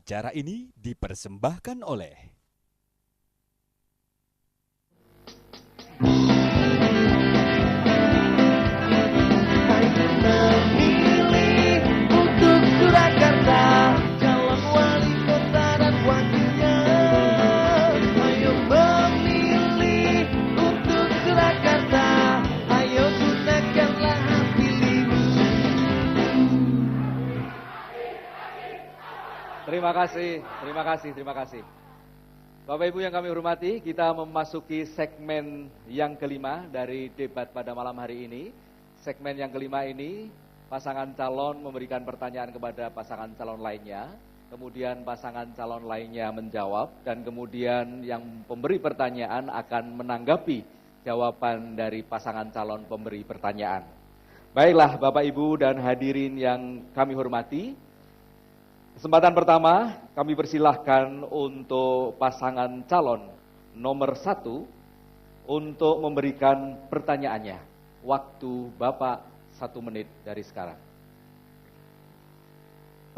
Acara ini dipersembahkan oleh memilih untuk Surakarta calon wali kota dan wakilnya. Ayo memilih untuk Surakarta, ayo gunakanlah hak pilihmu. Terima kasih. Bapak Ibu yang kami hormati, kita memasuki segmen yang kelima dari debat pada malam hari ini. Segmen yang kelima ini, pasangan calon memberikan pertanyaan kepada pasangan calon lainnya, kemudian pasangan calon lainnya menjawab, dan kemudian yang pemberi pertanyaan akan menanggapi jawaban dari pasangan calon pemberi pertanyaan. Baiklah Bapak Ibu dan hadirin yang kami hormati, kesempatan pertama kami persilahkan untuk pasangan calon nomor 1 untuk memberikan pertanyaannya. Waktu Bapak 1 menit dari sekarang.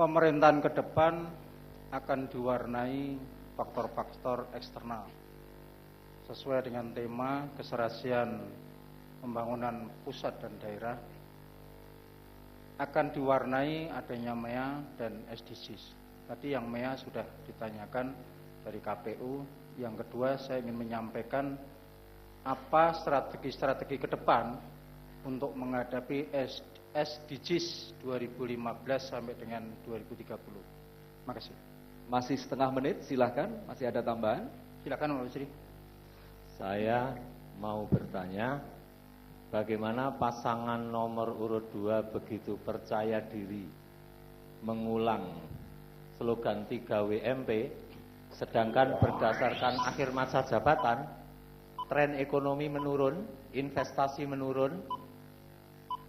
Pemerintahan ke depan akan diwarnai faktor-faktor eksternal sesuai dengan tema keserasian pembangunan pusat dan daerah. Akan diwarnai adanya MEA dan SDGs. Tadi yang MEA sudah ditanyakan dari KPU. Yang kedua, saya ingin menyampaikan apa strategi-strategi ke depan untuk menghadapi SDGs 2015 sampai dengan 2030. Terima kasih. Masih setengah menit, silahkan. Masih ada tambahan? Silakan Pak Menteri. Saya mau bertanya, bagaimana pasangan nomor urut 2 begitu percaya diri mengulang slogan 3WMP, sedangkan berdasarkan akhir masa jabatan, tren ekonomi menurun, investasi menurun,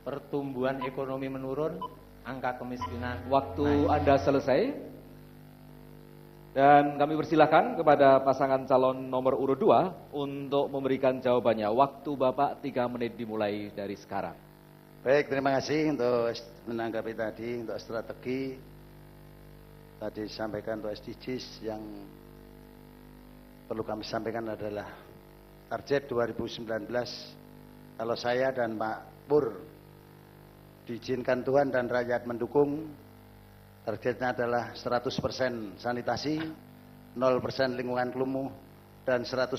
pertumbuhan ekonomi menurun, angka kemiskinan Waktu naik. Anda selesai. Dan kami persilahkan kepada pasangan calon nomor urut 2 untuk memberikan jawabannya. Waktu Bapak 3 menit dimulai dari sekarang. Baik, terima kasih untuk menanggapi tadi, untuk strategi. Tadi disampaikan untuk SDGs yang perlu kami sampaikan adalah target 2019. Kalau saya dan Pak Pur diizinkan Tuhan dan rakyat mendukung, targetnya adalah 100% sanitasi, 0% lingkungan kumuh, dan 100%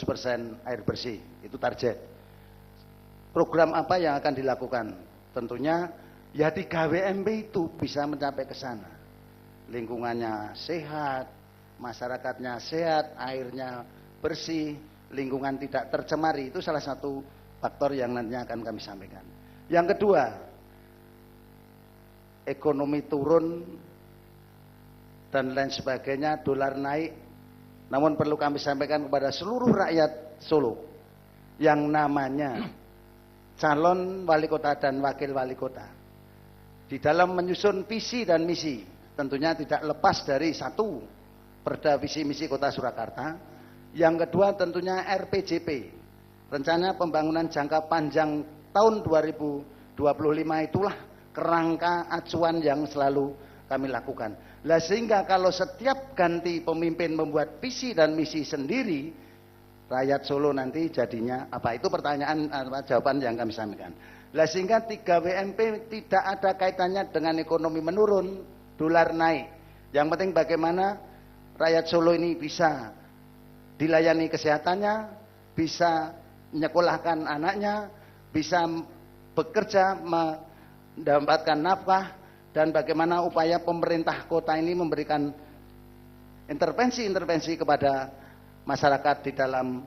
air bersih. Itu target. Program apa yang akan dilakukan? Tentunya ya 3WMP itu bisa mencapai ke sana. Lingkungannya sehat, masyarakatnya sehat, airnya bersih, lingkungan tidak tercemari. Itu salah satu faktor yang nantinya akan kami sampaikan. Yang kedua, ekonomi turun dan lain sebagainya, dolar naik. Namun perlu kami sampaikan kepada seluruh rakyat Solo yang namanya calon wali kota dan wakil wali kota, di dalam menyusun visi dan misi, tentunya tidak lepas dari satu, Perda Visi Misi Kota Surakarta. Yang kedua tentunya RPJP, rencana pembangunan jangka panjang tahun 2025, itulah kerangka acuan yang selalu kami lakukan. Lah sehingga kalau setiap ganti pemimpin membuat visi dan misi sendiri, rakyat Solo nanti jadinya apa? Itu pertanyaan jawaban yang kami sampaikan. Lah sehingga 3WMP tidak ada kaitannya dengan ekonomi menurun, dolar naik. Yang penting bagaimana rakyat Solo ini bisa dilayani kesehatannya, bisa menyekolahkan anaknya, bisa bekerja mendapatkan nafkah, dan bagaimana upaya pemerintah kota ini memberikan intervensi-intervensi kepada masyarakat di dalam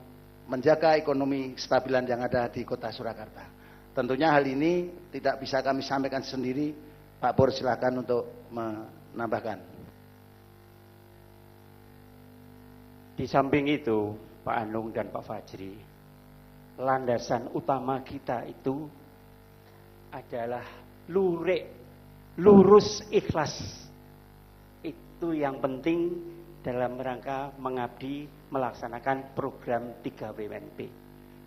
menjaga ekonomi kestabilan yang ada di Kota Surakarta. Tentunya hal ini tidak bisa kami sampaikan sendiri. Pak Pur silakan untuk menambahkan. Di samping itu, Pak Anung dan Pak Fajri, landasan utama kita itu adalah lurus ikhlas. Itu yang penting dalam rangka mengabdi melaksanakan program 3WMP.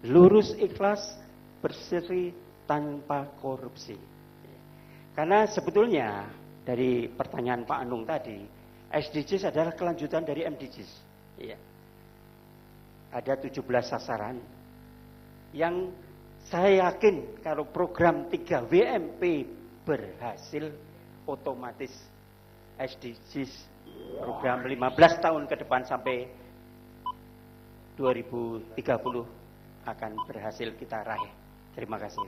Lurus ikhlas, bersih tanpa korupsi. Karena sebetulnya dari pertanyaan Pak Anung tadi, SDGs adalah kelanjutan dari MDGs. Iya. Ada 17 sasaran yang saya yakin kalau program 3WMP berhasil, otomatis SDGs program 15 tahun ke depan sampai 2030 akan berhasil kita raih. Terima kasih.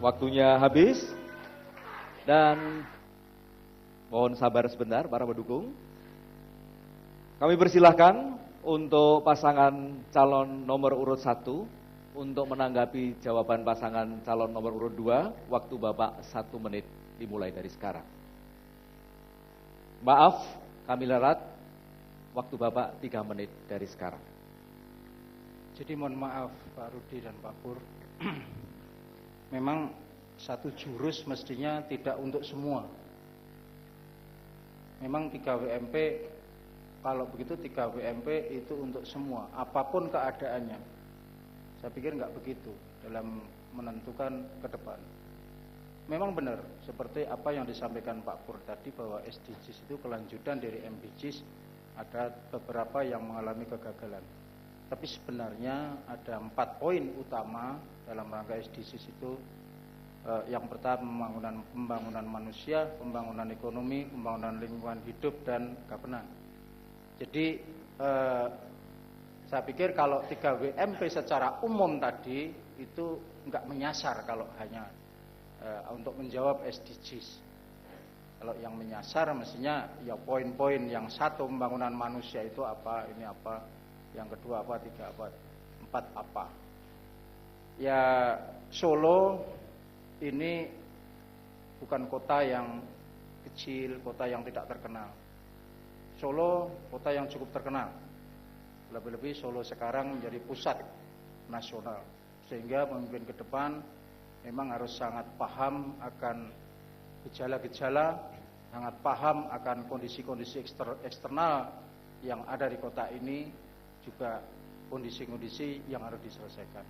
Waktunya habis dan mohon sabar sebentar para pendukung. Kami persilahkan untuk pasangan calon nomor urut 1 untuk menanggapi jawaban pasangan calon nomor urut 2. Waktu Bapak 1 menit dimulai dari sekarang. Maaf, kami lerat. Waktu Bapak 3 menit dari sekarang. Jadi mohon maaf Pak Rudi dan Pak Pur. Memang satu jurus mestinya tidak untuk semua. Memang 3WMP, kalau begitu 3WMP itu untuk semua, apapun keadaannya. Saya pikir nggak begitu dalam menentukan ke depan. Memang benar, seperti apa yang disampaikan Pak Pur tadi, bahwa SDGs itu kelanjutan dari MDGs, ada beberapa yang mengalami kegagalan. Tapi sebenarnya ada 4 poin utama dalam rangka SDGs itu. Yang pertama pembangunan manusia, pembangunan ekonomi, pembangunan lingkungan hidup, dan governance. Jadi saya pikir kalau 3WMP secara umum tadi itu enggak menyasar kalau hanya untuk menjawab SDGs. Kalau yang menyasar mestinya ya poin-poin yang satu, pembangunan manusia itu apa, ini apa, yang kedua apa, tiga apa, empat apa. Ya Solo ini bukan kota yang kecil, kota yang tidak terkenal. Solo kota yang cukup terkenal. Lebih-lebih Solo sekarang menjadi pusat nasional. Sehingga pemimpin ke depan memang harus sangat paham akan gejala-gejala, sangat paham akan kondisi-kondisi eksternal yang ada di kota ini, juga kondisi-kondisi yang harus diselesaikan.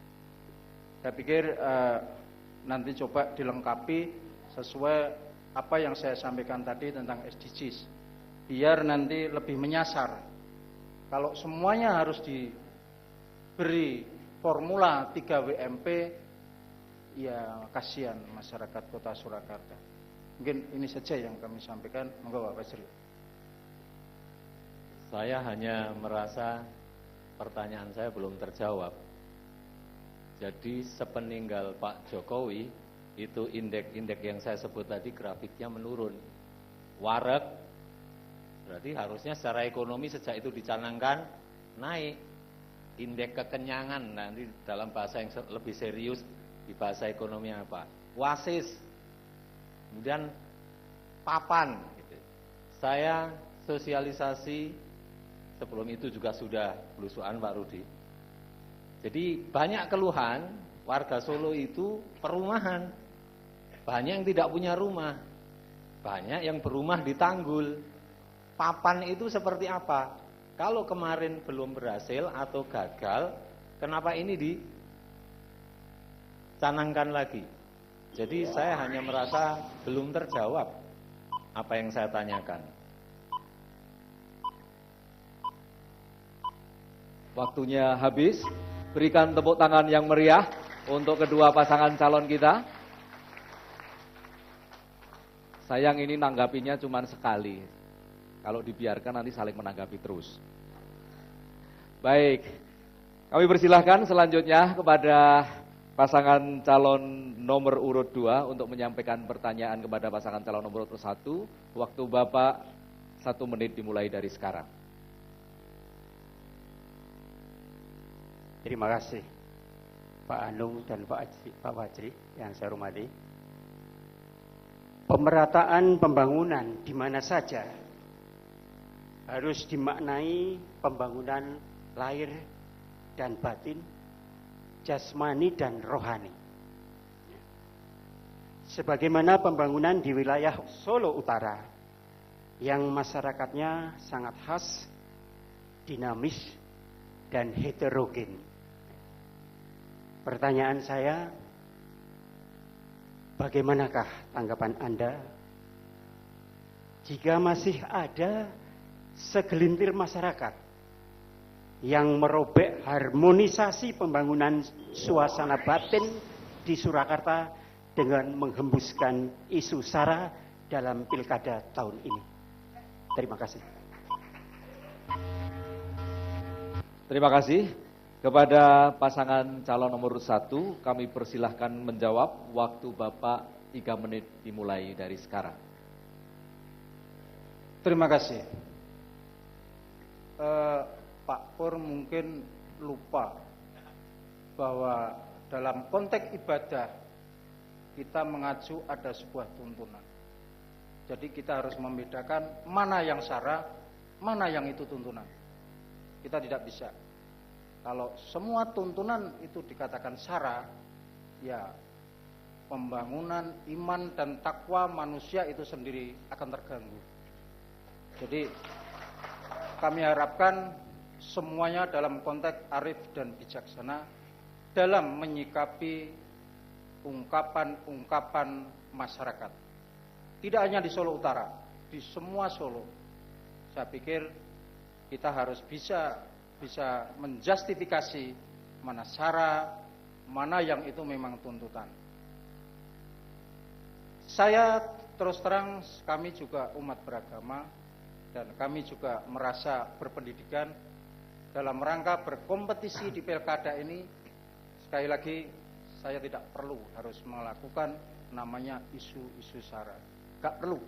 Saya pikir nanti coba dilengkapi sesuai apa yang saya sampaikan tadi tentang SDGs, biar nanti lebih menyasar. Kalau semuanya harus diberi formula 3WMP, ya kasihan masyarakat Kota Surakarta. Mungkin ini saja yang kami sampaikan. Monggo Pak Fajri. Saya hanya merasa pertanyaan saya belum terjawab. Jadi sepeninggal Pak Jokowi, itu indeks-indeks yang saya sebut tadi grafiknya menurun. Wareg, berarti harusnya secara ekonomi sejak itu dicanangkan naik. Indeks kekenyangan, nanti dalam bahasa yang lebih serius di bahasa ekonomi apa? Wasis, kemudian papan. Gitu. Saya sosialisasi sebelum itu juga sudah belusuan Pak Rudi. Jadi banyak keluhan warga Solo itu perumahan. Banyak yang tidak punya rumah. Banyak yang berumah di tanggul. Papan itu seperti apa? Kalau kemarin belum berhasil atau gagal, kenapa ini dicanangkan lagi? Jadi saya hanya merasa belum terjawab apa yang saya tanyakan. Waktunya habis. Berikan tepuk tangan yang meriah untuk kedua pasangan calon kita. Sayang ini nanggapinya cuma sekali. Kalau dibiarkan nanti saling menanggapi terus. Baik, kami persilahkan selanjutnya kepada pasangan calon nomor urut 2 untuk menyampaikan pertanyaan kepada pasangan calon nomor urut 1. Waktu Bapak 1 menit dimulai dari sekarang. Terima kasih Pak Anung dan Pak Fajri yang saya hormati. Pemerataan pembangunan di mana saja harus dimaknai pembangunan lahir dan batin, jasmani dan rohani. Sebagaimana pembangunan di wilayah Solo Utara yang masyarakatnya sangat khas, dinamis, dan heterogen. Pertanyaan saya, bagaimanakah tanggapan Anda jika masih ada segelintir masyarakat yang merobek harmonisasi pembangunan suasana batin di Surakarta dengan menghembuskan isu SARA dalam pilkada tahun ini. Terima kasih. Terima kasih. Kepada pasangan calon nomor 1, kami persilahkan menjawab. Waktu Bapak 3 menit dimulai dari sekarang. Terima kasih. Pak Pur mungkin lupa bahwa dalam konteks ibadah kita mengacu ada sebuah tuntunan. Jadi kita harus membedakan mana yang SARA, mana yang itu tuntunan. Kita tidak bisa. Kalau semua tuntunan itu dikatakan SARA, ya pembangunan iman dan takwa manusia itu sendiri akan terganggu. Jadi kami harapkan semuanya dalam konteks arif dan bijaksana dalam menyikapi ungkapan-ungkapan masyarakat. Tidak hanya di Solo Utara, di semua Solo. Saya pikir kita harus bisa menjustifikasi mana SARA, mana yang itu memang tuntutan. Saya terus terang, kami juga umat beragama dan kami juga merasa berpendidikan dalam rangka berkompetisi di pilkada ini. Sekali lagi, saya tidak perlu harus melakukan namanya isu-isu SARA. Gak perlu.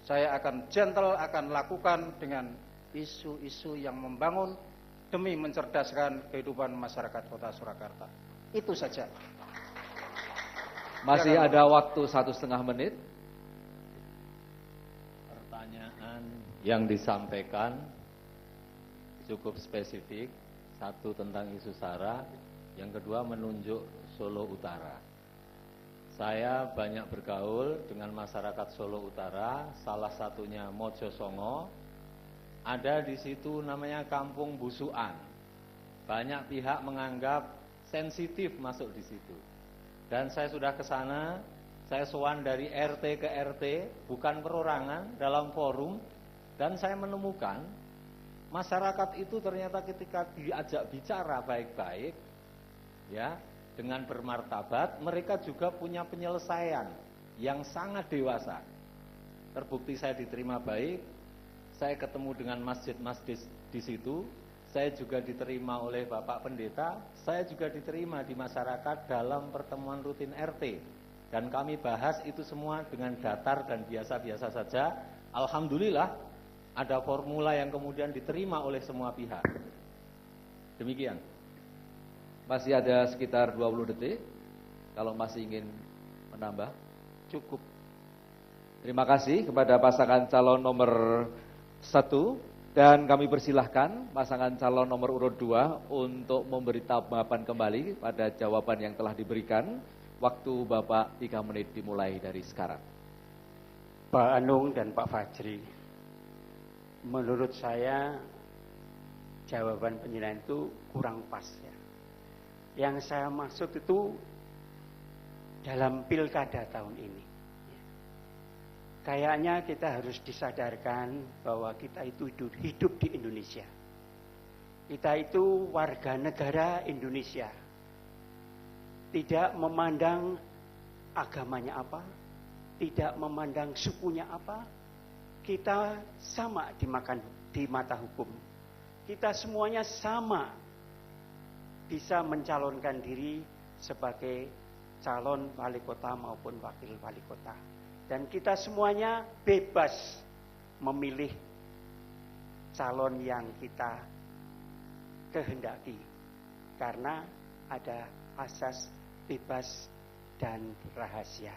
Saya akan gentle, akan lakukan dengan isu-isu yang membangun demi mencerdaskan kehidupan masyarakat Kota Surakarta. Itu saja. Masih ada waktu 1,5 menit. Pertanyaan yang disampaikan cukup spesifik. Satu tentang isu SARA, yang kedua menunjuk Solo Utara. Saya banyak bergaul dengan masyarakat Solo Utara, salah satunya Mojosongo. Ada di situ namanya Kampung Busukan. Banyak pihak menganggap sensitif masuk di situ. Dan saya sudah ke sana, saya sowan dari RT ke RT, bukan perorangan, dalam forum, dan saya menemukan masyarakat itu ternyata ketika diajak bicara baik-baik, ya, dengan bermartabat, mereka juga punya penyelesaian yang sangat dewasa. Terbukti saya diterima baik, saya ketemu dengan masjid-masjid di situ, saya juga diterima oleh Bapak Pendeta, saya juga diterima di masyarakat dalam pertemuan rutin RT. Dan kami bahas itu semua dengan datar dan biasa-biasa saja. Alhamdulillah, ada formula yang kemudian diterima oleh semua pihak. Demikian. Masih ada sekitar 20 detik. Kalau masih ingin menambah, cukup. Terima kasih kepada pasangan calon nomor 1, dan kami persilahkan pasangan calon nomor urut 2 untuk memberi tanggapan kembali pada jawaban yang telah diberikan. Waktu Bapak 3 menit dimulai dari sekarang. Pak Anung dan Pak Fajri, menurut saya jawaban penjelasan itu kurang pas ya. Yang saya maksud itu dalam pilkada tahun ini. Kayaknya kita harus disadarkan bahwa kita itu hidup di Indonesia. Kita itu warga negara Indonesia. Tidak memandang agamanya apa, tidak memandang sukunya apa. Kita sama di mata hukum. Kita semuanya sama bisa mencalonkan diri sebagai calon wali kota maupun wakil wali kota. Dan kita semuanya bebas memilih calon yang kita kehendaki. Karena ada asas bebas dan rahasia.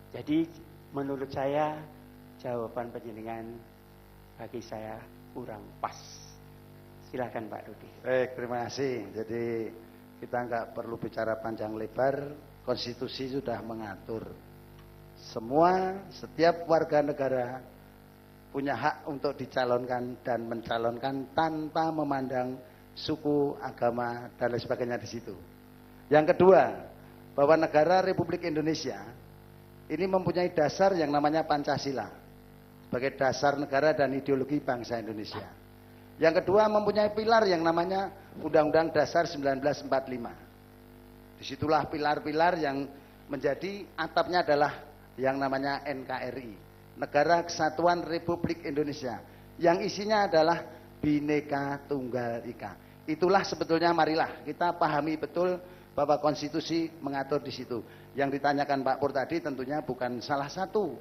Jadi menurut saya jawaban penjenengan bagi saya kurang pas. Silakan Pak Rudi. Baik, terima kasih. Jadi kita nggak perlu bicara panjang lebar, konstitusi sudah mengatur. Setiap warga negara punya hak untuk dicalonkan dan mencalonkan tanpa memandang suku, agama, dan lain sebagainya di situ. Yang kedua, bahwa negara Republik Indonesia ini mempunyai dasar yang namanya Pancasila sebagai dasar negara dan ideologi bangsa Indonesia. Yang kedua mempunyai pilar yang namanya Undang-Undang Dasar 1945. Disitulah pilar-pilar yang menjadi atapnya adalah yang namanya NKRI, Negara Kesatuan Republik Indonesia, yang isinya adalah Bhinneka Tunggal Ika. Itulah sebetulnya, marilah kita pahami betul bahwa konstitusi mengatur di situ. Yang ditanyakan Pak Pur tadi tentunya bukan salah satu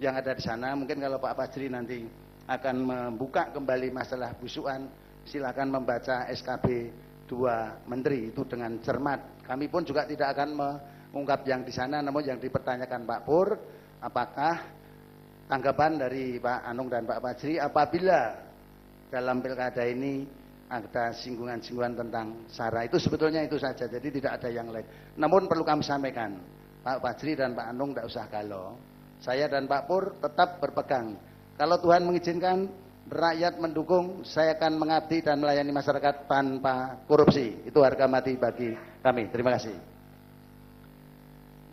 yang ada di sana. Mungkin kalau Pak Fajri nanti akan membuka kembali masalah busuan, silakan membaca SKB 2 Menteri itu dengan cermat. Kami pun juga tidak akan mengungkap yang di sana, namun yang dipertanyakan Pak Pur, apakah tanggapan dari Pak Anung dan Pak Fajri apabila dalam pilkada ini ada singgungan-singgungan tentang SARA. Itu sebetulnya itu saja, jadi tidak ada yang lain. Namun perlu kami sampaikan, Pak Fajri dan Pak Anung tidak usah galau. Saya dan Pak Pur tetap berpegang. Kalau Tuhan mengizinkan, rakyat mendukung, saya akan mengabdi dan melayani masyarakat tanpa korupsi. Itu harga mati bagi kami. Terima kasih.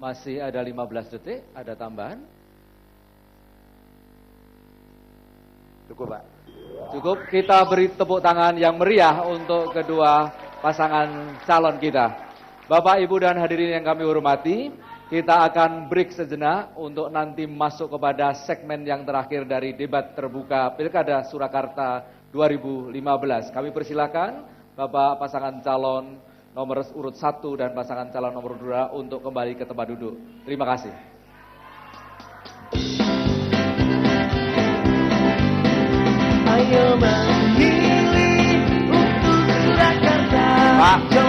Masih ada 15 detik, ada tambahan? Cukup, Pak. Cukup, kita beri tepuk tangan yang meriah untuk kedua pasangan calon kita. Bapak, Ibu, dan hadirin yang kami hormati, kita akan break sejenak untuk nanti masuk kepada segmen yang terakhir dari debat terbuka Pilkada Surakarta 2015. Kami persilakan Bapak pasangan calon nomor urut 1 dan pasangan calon nomor 2 untuk kembali ke tempat duduk. Terima kasih. Ayo memilih untuk Surakarta. Pak.